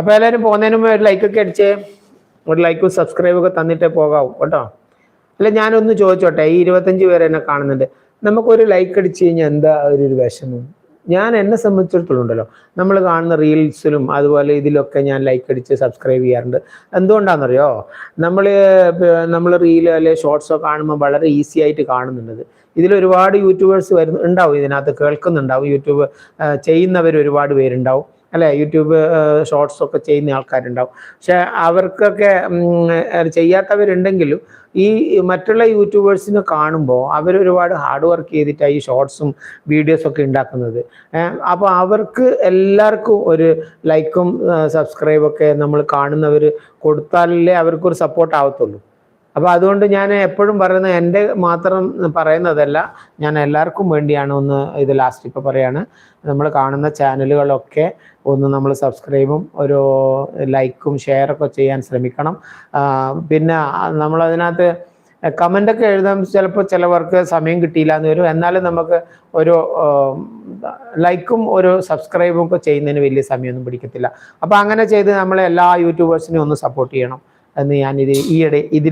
അപ്പോൾ എല്ലാവരും പോകുന്നതിന് മുമ്പ് ഒരു ലൈക്കൊക്കെ അടിച്ചേ, ഒരു ലൈക്കും സബ്സ്ക്രൈബൊക്കെ തന്നിട്ടേ പോകാവൂ കേട്ടോ. അല്ല ഞാനൊന്ന് ചോദിച്ചോട്ടെ, ഈ 25 പേര് എന്നെ കാണുന്നുണ്ട്, നമുക്കൊരു ലൈക്ക് അടിച്ച് കഴിഞ്ഞാൽ എന്താ ഒരു വിഷമം? ഞാൻ എന്നെ സംബന്ധിച്ചിടത്തോളം ഉണ്ടല്ലോ, നമ്മൾ കാണുന്ന റീൽസിലും അതുപോലെ ഇതിലൊക്കെ ഞാൻ ലൈക്ക് അടിച്ച് സബ്സ്ക്രൈബ് ചെയ്യാറുണ്ട്. എന്തുകൊണ്ടാണെന്നറിയോ? നമ്മൾ നമ്മൾ റീല് അല്ലെങ്കിൽ ഷോർട്സോ കാണുമ്പോൾ വളരെ ഈസി ആയിട്ട് കാണുന്നുണ്ട്. ഇതിലൊരുപാട് യൂട്യൂബേഴ്സ് ഉണ്ടാവും, ഇതിനകത്ത് കേൾക്കുന്നുണ്ടാവും, യൂട്യൂബ് ചെയ്യുന്നവർ ഒരുപാട് പേരുണ്ടാവും അല്ലെ, യൂട്യൂബ് ഷോർട്സ് ഒക്കെ ചെയ്യുന്ന ആൾക്കാരുണ്ടാവും. പക്ഷെ അവർക്കൊക്കെ ചെയ്യാത്തവരുണ്ടെങ്കിലും ഈ മറ്റുള്ള യൂട്യൂബേഴ്സിനെ കാണുമ്പോൾ അവരൊരുപാട് ഹാർഡ് വർക്ക് ചെയ്തിട്ടാണ് ഈ ഷോർട്സും വീഡിയോസൊക്കെ ഉണ്ടാക്കുന്നത്. അപ്പോൾ അവർക്ക് എല്ലാവർക്കും ഒരു ലൈക്കും സബ്സ്ക്രൈബൊക്കെ നമ്മൾ കാണുന്നവർ കൊടുത്താലല്ലേ അവർക്കൊരു സപ്പോർട്ട് ആവത്തുള്ളൂ. അപ്പോൾ അതുകൊണ്ട് ഞാൻ എപ്പോഴും പറയുന്നത്, എൻ്റെ മാത്രം പറയുന്നതല്ല, ഞാൻ എല്ലാവർക്കും വേണ്ടിയാണ് ഒന്ന് ഇത് ലാസ്റ്റ് ഇപ്പോൾ പറയാണ്. നമ്മൾ കാണുന്ന ചാനലുകളൊക്കെ ഒന്ന് നമ്മൾ സബ്സ്ക്രൈബും ഒരു ലൈക്കും ഷെയറൊക്കെ ചെയ്യാൻ ശ്രമിക്കണം. പിന്നെ നമ്മളതിനകത്ത് കമൻ്റൊക്കെ എഴുതാൻ ചിലപ്പോൾ ചിലവർക്ക് സമയം കിട്ടിയില്ല എന്ന് വരും. എന്നാലും നമുക്ക് ഒരു ലൈക്കും ഒരു സബ്സ്ക്രൈബും ഒക്കെ ചെയ്യുന്നതിന് വലിയ സമയമൊന്നും പിടിക്കത്തില്ല. അപ്പോൾ അങ്ങനെ ചെയ്ത് നമ്മളെ എല്ലാ യൂട്യൂബേഴ്സിനെയും ഒന്ന് സപ്പോർട്ട് ചെയ്യണം എന്ന് ഞാനിത് ഈയിടെ